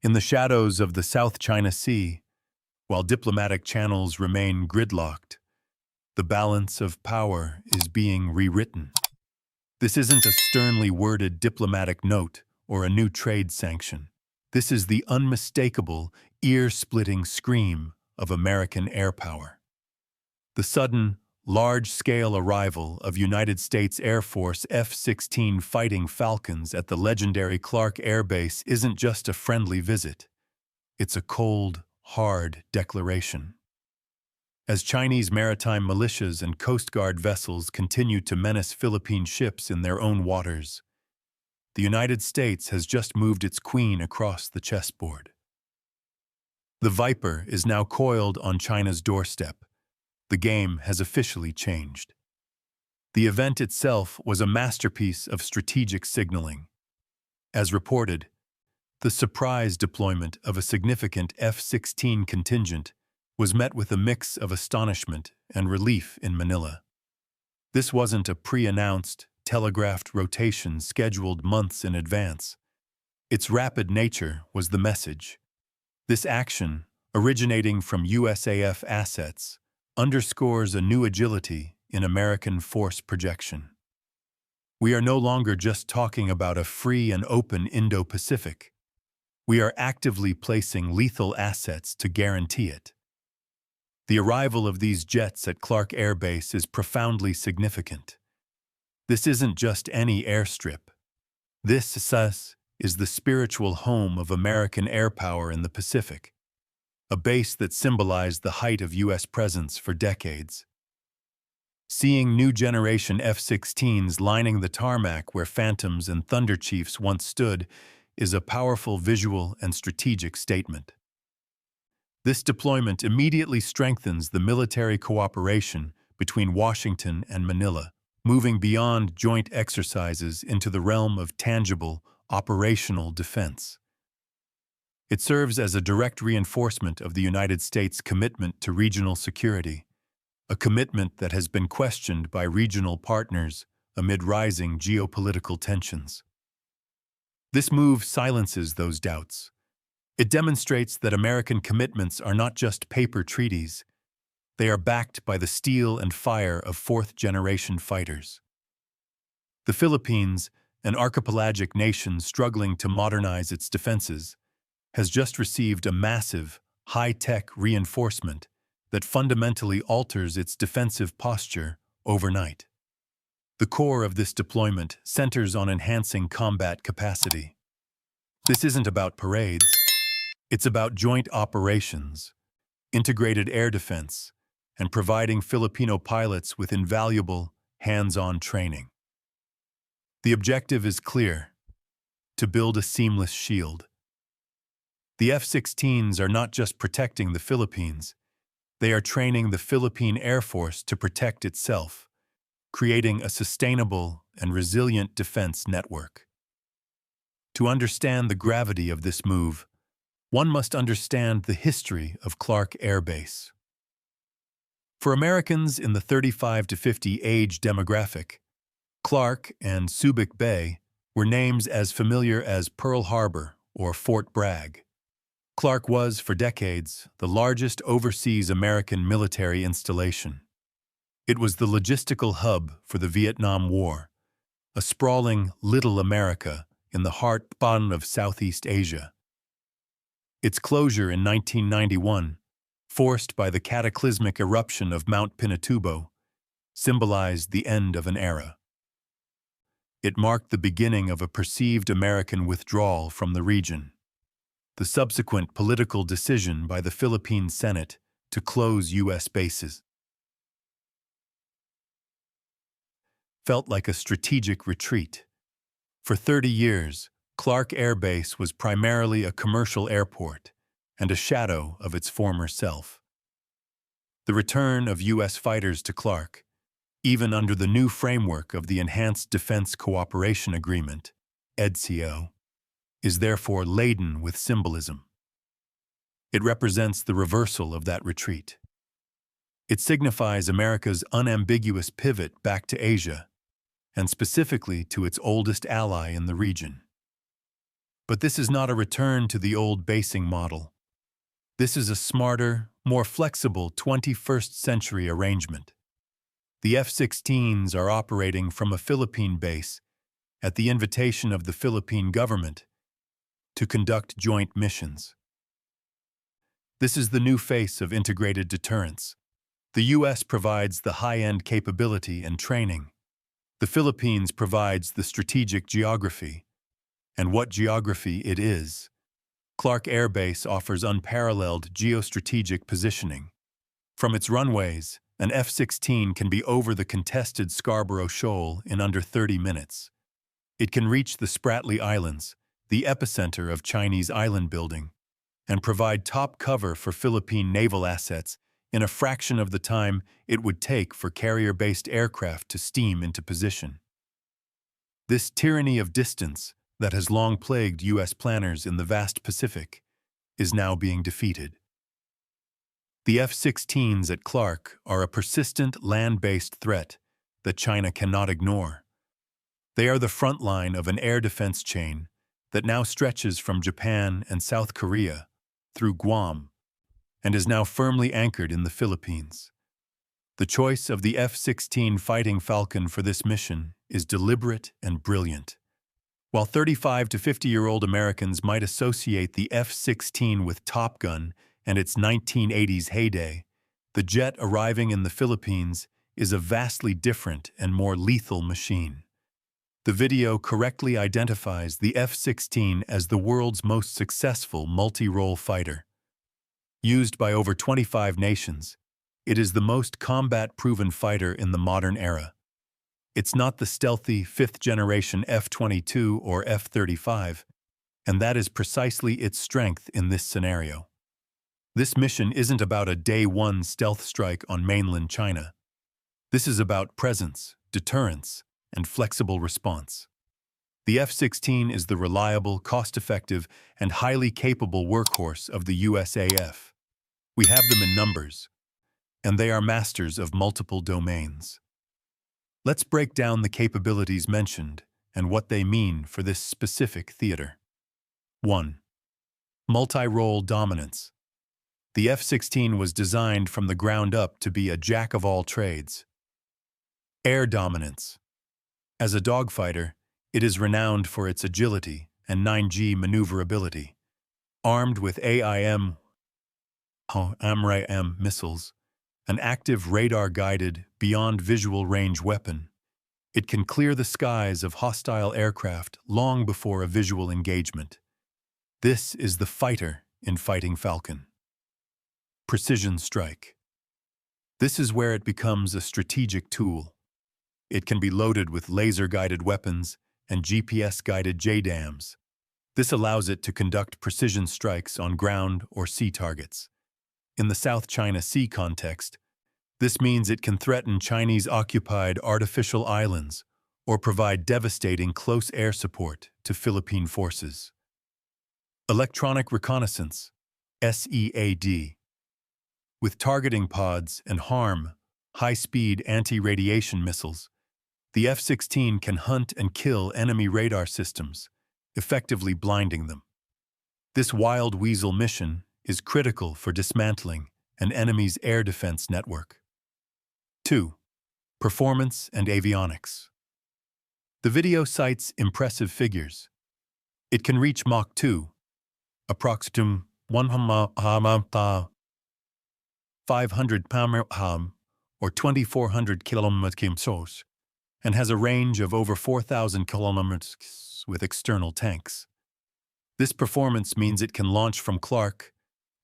In the shadows of the South China Sea, while diplomatic channels remain gridlocked, the balance of power is being rewritten. This isn't a sternly worded diplomatic note or a new trade sanction. This is the unmistakable, ear-splitting scream of American air power. The sudden, large-scale arrival of United States Air Force F-16 Fighting Falcons at the legendary Clark Air Base isn't just a friendly visit. It's a cold, hard declaration. As Chinese maritime militias and Coast Guard vessels continue to menace Philippine ships in their own waters, the United States has just moved its queen across the chessboard. The Viper is now coiled on China's doorstep. The game has officially changed. The event itself was a masterpiece of strategic signaling. As reported, the surprise deployment of a significant F-16 contingent was met with a mix of astonishment and relief in Manila. This wasn't a pre-announced, telegraphed rotation scheduled months in advance. Its rapid nature was the message. This action, originating from USAF assets, underscores a new agility in American force projection. We are no longer just talking about a free and open Indo-Pacific. We are actively placing lethal assets to guarantee it. The arrival of these jets at Clark Air Base is profoundly significant. This isn't just any airstrip. This is the spiritual home of American air power in the Pacific, a base that symbolized the height of U.S. presence for decades. Seeing new generation F-16s lining the tarmac where Phantoms and Thunder Chiefs once stood is a powerful visual and strategic statement. This deployment immediately strengthens the military cooperation between Washington and Manila, moving beyond joint exercises into the realm of tangible, operational defense. It serves as a direct reinforcement of the United States' commitment to regional security, a commitment that has been questioned by regional partners amid rising geopolitical tensions. This move silences those doubts. It demonstrates that American commitments are not just paper treaties. They are backed by the steel and fire of fourth-generation fighters. The Philippines, an archipelagic nation struggling to modernize its defenses, has just received a massive, high-tech reinforcement that fundamentally alters its defensive posture overnight. The core of this deployment centers on enhancing combat capacity. This isn't about parades. It's about joint operations, integrated air defense, and providing Filipino pilots with invaluable, hands-on training. The objective is clear: to build a seamless shield. The F-16s are not just protecting the Philippines, they are training the Philippine Air Force to protect itself, creating a sustainable and resilient defense network. To understand the gravity of this move, one must understand the history of Clark Air Base. For Americans in the 35 to 50 age demographic, Clark and Subic Bay were names as familiar as Pearl Harbor or Fort Bragg. Clark was, for decades, the largest overseas American military installation. It was the logistical hub for the Vietnam War, a sprawling Little America in the heart of Southeast Asia. Its closure in 1991, forced by the cataclysmic eruption of Mount Pinatubo, symbolized the end of an era. It marked the beginning of a perceived American withdrawal from the region. The subsequent political decision by the Philippine Senate to close U.S. bases felt like a strategic retreat. For 30 years, Clark Air Base was primarily a commercial airport and a shadow of its former self. The return of U.S. fighters to Clark, even under the new framework of the Enhanced Defense Cooperation Agreement, EDCO, is therefore laden with symbolism. It represents the reversal of that retreat. It signifies America's unambiguous pivot back to Asia, and specifically to its oldest ally in the region. But this is not a return to the old basing model. This is a smarter, more flexible 21st century arrangement. The F-16s are operating from a Philippine base at the invitation of the Philippine government to conduct joint missions. This is the new face of integrated deterrence. The U.S. provides the high-end capability and training. The Philippines provides the strategic geography. And what geography it is. Clark Air Base offers unparalleled geostrategic positioning. From its runways, an F-16 can be over the contested Scarborough Shoal in under 30 minutes. It can reach the Spratly Islands, the epicenter of Chinese island building, and provide top cover for Philippine naval assets in a fraction of the time it would take for carrier-based aircraft to steam into position. This tyranny of distance that has long plagued U.S. planners in the vast Pacific is now being defeated. The F-16s at Clark are a persistent land-based threat that China cannot ignore. They are the front line of an air defense chain that now stretches from Japan and South Korea through Guam and is now firmly anchored in the Philippines. The choice of the F-16 Fighting Falcon for this mission is deliberate and brilliant. While 35 to 50-year-old Americans might associate the F-16 with Top Gun and its 1980s heyday, the jet arriving in the Philippines is a vastly different and more lethal machine. The video correctly identifies the F-16 as the world's most successful multi-role fighter. Used by over 25 nations, it is the most combat-proven fighter in the modern era. It's not the stealthy fifth-generation F-22 or F-35, and that is precisely its strength in this scenario. This mission isn't about a day-one stealth strike on mainland China. This is about presence, deterrence, and flexible response. The F-16 is the reliable, cost-effective, and highly capable workhorse of the USAF. We have them in numbers, and they are masters of multiple domains. Let's break down the capabilities mentioned and what they mean for this specific theater. 1. Multi-role dominance. The F-16 was designed from the ground up to be a jack-of-all-trades. Air dominance. As a dogfighter, it is renowned for its agility and 9G maneuverability. Armed with AIM missiles, an active radar-guided, beyond-visual range weapon, it can clear the skies of hostile aircraft long before a visual engagement. This is the fighter in Fighting Falcon. Precision strike. This is where it becomes a strategic tool. It can be loaded with laser-guided weapons and GPS-guided JDAMs. This allows it to conduct precision strikes on ground or sea targets. In the South China Sea context, this means it can threaten Chinese-occupied artificial islands or provide devastating close air support to Philippine forces. Electronic reconnaissance, SEAD. With targeting pods and HARM, high-speed anti-radiation missiles, the F-16 can hunt and kill enemy radar systems, effectively blinding them. This wild weasel mission is critical for dismantling an enemy's air defense network. 2. Performance and avionics. The video cites impressive figures. It can reach Mach 2, approximately 500 km or 2,400 km, and has a range of over 4,000 km with external tanks. This performance means it can launch from Clark,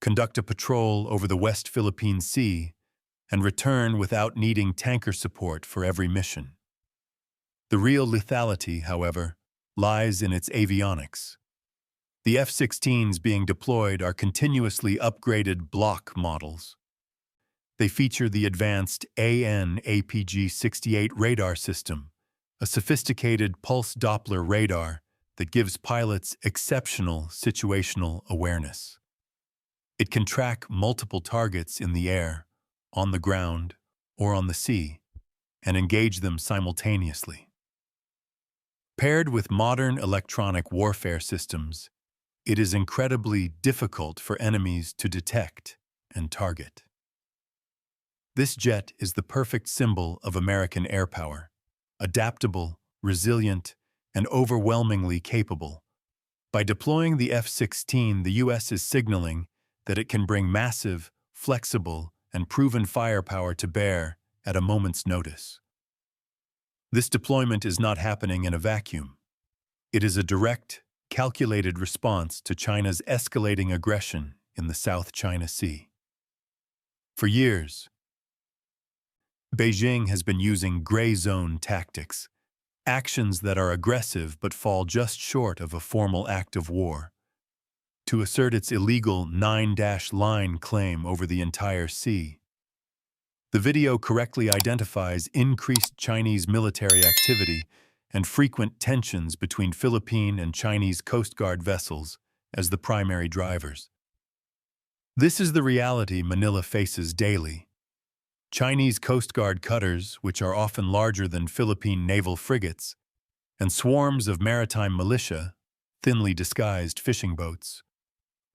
conduct a patrol over the West Philippine Sea, and return without needing tanker support for every mission. The real lethality, however, lies in its avionics. The F-16s being deployed are continuously upgraded block models. They feature the advanced AN/APG-68 radar system, a sophisticated pulse Doppler radar that gives pilots exceptional situational awareness. It can track multiple targets in the air, on the ground, or on the sea, and engage them simultaneously. Paired with modern electronic warfare systems, it is incredibly difficult for enemies to detect and target. This jet is the perfect symbol of American air power, adaptable, resilient, and overwhelmingly capable. By deploying the F-16, the U.S. is signaling that it can bring massive, flexible, and proven firepower to bear at a moment's notice. This deployment is not happening in a vacuum. It is a direct, calculated response to China's escalating aggression in the South China Sea. For years, Beijing has been using gray zone tactics, actions that are aggressive but fall just short of a formal act of war, to assert its illegal 9-line claim over the entire sea. The video correctly identifies increased Chinese military activity and frequent tensions between Philippine and Chinese Coast Guard vessels as the primary drivers. This is the reality Manila faces daily. Chinese Coast Guard cutters, which are often larger than Philippine naval frigates, and swarms of maritime militia, thinly disguised fishing boats,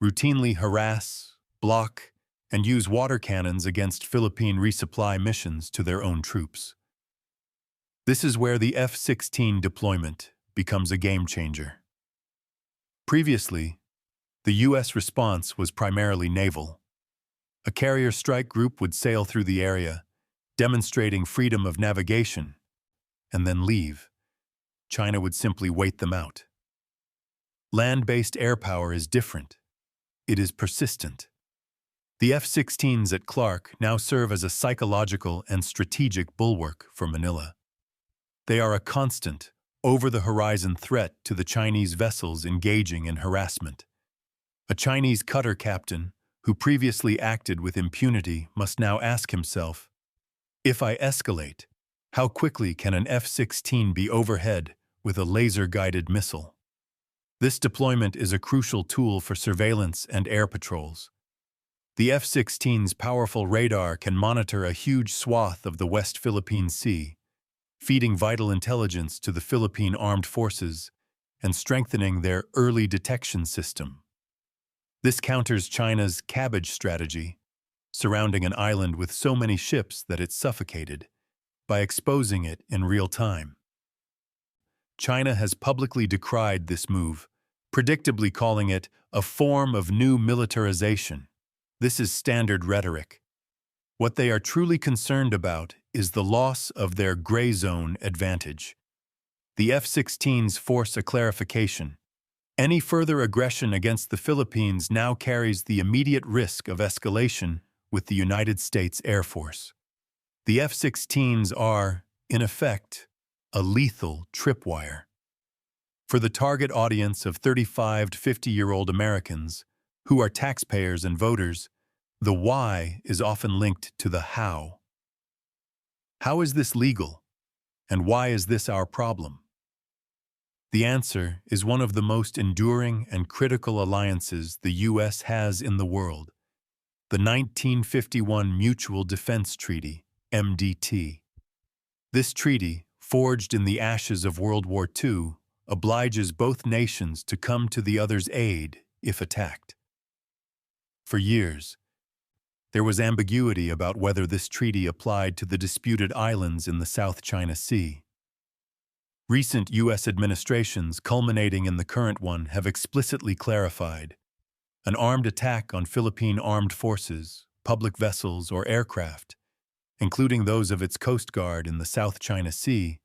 routinely harass, block, and use water cannons against Philippine resupply missions to their own troops. This is where the F-16 deployment becomes a game-changer. Previously, the U.S. response was primarily naval. A carrier strike group would sail through the area, demonstrating freedom of navigation, and then leave. China would simply wait them out. Land-based air power is different. It is persistent. The F-16s at Clark now serve as a psychological and strategic bulwark for Manila. They are a constant, over-the-horizon threat to the Chinese vessels engaging in harassment. A Chinese cutter captain, who previously acted with impunity, must now ask himself, if I escalate, how quickly can an F-16 be overhead with a laser-guided missile? This deployment is a crucial tool for surveillance and air patrols. The F-16's powerful radar can monitor a huge swath of the West Philippine Sea, feeding vital intelligence to the Philippine Armed Forces and strengthening their early detection system. This counters China's cabbage strategy, surrounding an island with so many ships that it suffocated, by exposing it in real time. China has publicly decried this move, predictably calling it a form of new militarization. This is standard rhetoric. What they are truly concerned about is the loss of their gray zone advantage. The F-16s force a clarification. Any further aggression against the Philippines now carries the immediate risk of escalation with the United States Air Force. The F-16s are, in effect, a lethal tripwire. For the target audience of 35 to 50-year-old Americans, who are taxpayers and voters, the why is often linked to the how. How is this legal? And why is this our problem? The answer is one of the most enduring and critical alliances the U.S. has in the world, the 1951 Mutual Defense Treaty, MDT. This treaty, forged in the ashes of World War II, obliges both nations to come to the other's aid if attacked. For years, there was ambiguity about whether this treaty applied to the disputed islands in the South China Sea. Recent U.S. administrations, culminating in the current one, have explicitly clarified an armed attack on Philippine armed forces, public vessels, or aircraft, including those of its Coast Guard in the South China Sea,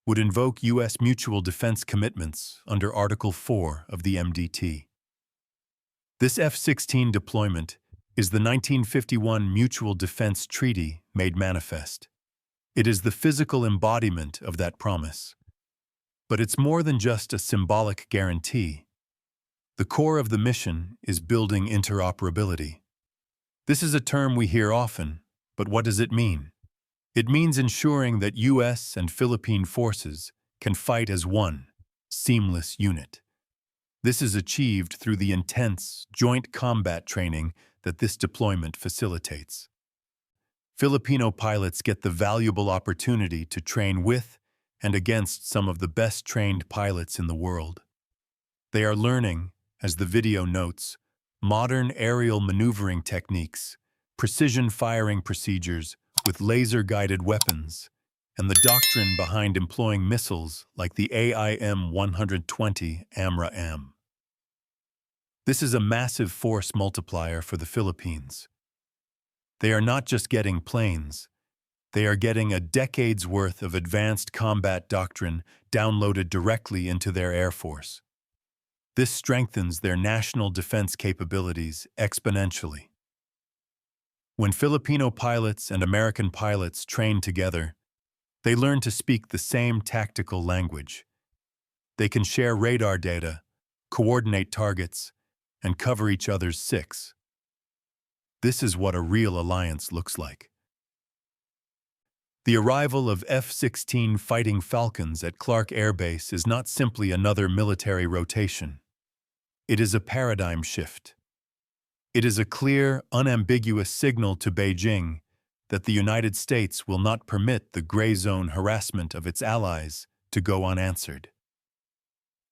would invoke U.S. mutual defense commitments under Article 4 of the MDT. This F-16 deployment is the 1951 Mutual Defense Treaty made manifest. It is the physical embodiment of that promise. But it's more than just a symbolic guarantee. The core of the mission is building interoperability. This is a term we hear often, but what does it mean? It means ensuring that U.S. and Philippine forces can fight as one, seamless unit. This is achieved through the intense, joint combat training that this deployment facilitates. Filipino pilots get the valuable opportunity to train with and against some of the best-trained pilots in the world. They are learning, as the video notes, modern aerial maneuvering techniques, precision firing procedures with laser-guided weapons, and the doctrine behind employing missiles like the AIM-120 AMRA-AM. This is a massive force multiplier for the Philippines. They are not just getting planes, they are getting a decade's worth of advanced combat doctrine downloaded directly into their Air Force. This strengthens their national defense capabilities exponentially. When Filipino pilots and American pilots train together, they learn to speak the same tactical language. They can share radar data, coordinate targets, and cover each other's six. This is what a real alliance looks like. The arrival of F-16 Fighting Falcons at Clark Air Base is not simply another military rotation. It is a paradigm shift. It is a clear, unambiguous signal to Beijing that the United States will not permit the gray zone harassment of its allies to go unanswered.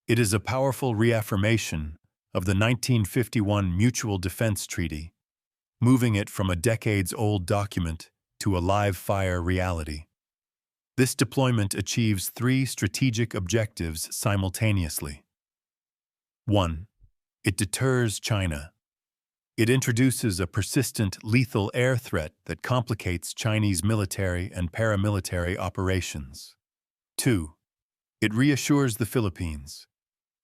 It is a powerful reaffirmation of the 1951 Mutual Defense Treaty, moving it from a decades-old document to a live-fire reality. This deployment achieves three strategic objectives simultaneously. 1. It deters China. It introduces a persistent, lethal air threat that complicates Chinese military and paramilitary operations. 2. It reassures the Philippines.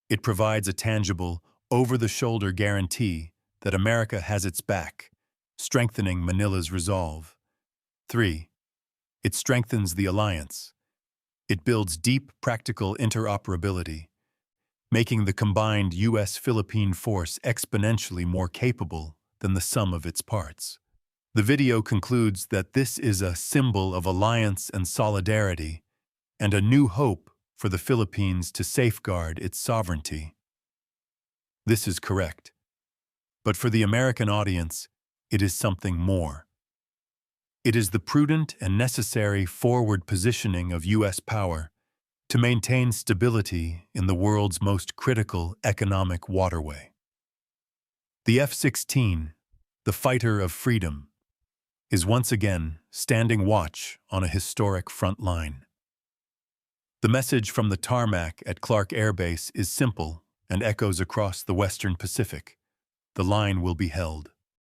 It provides a tangible, over-the-shoulder guarantee that America has its back, strengthening Manila's resolve. 3. It strengthens the alliance. It builds deep, practical interoperability, making the combined U.S.-Philippine force exponentially more capable than the sum of its parts. The video concludes that this is a symbol of alliance and solidarity, and a new hope for the Philippines to safeguard its sovereignty. This is correct. But for the American audience, it is something more. It is the prudent and necessary forward positioning of U.S. power to maintain stability in the world's most critical economic waterway. The F-16, the fighter of freedom, is once again standing watch on a historic front line. The message from the tarmac at Clark Air Base is simple and echoes across the Western Pacific. The line will be held.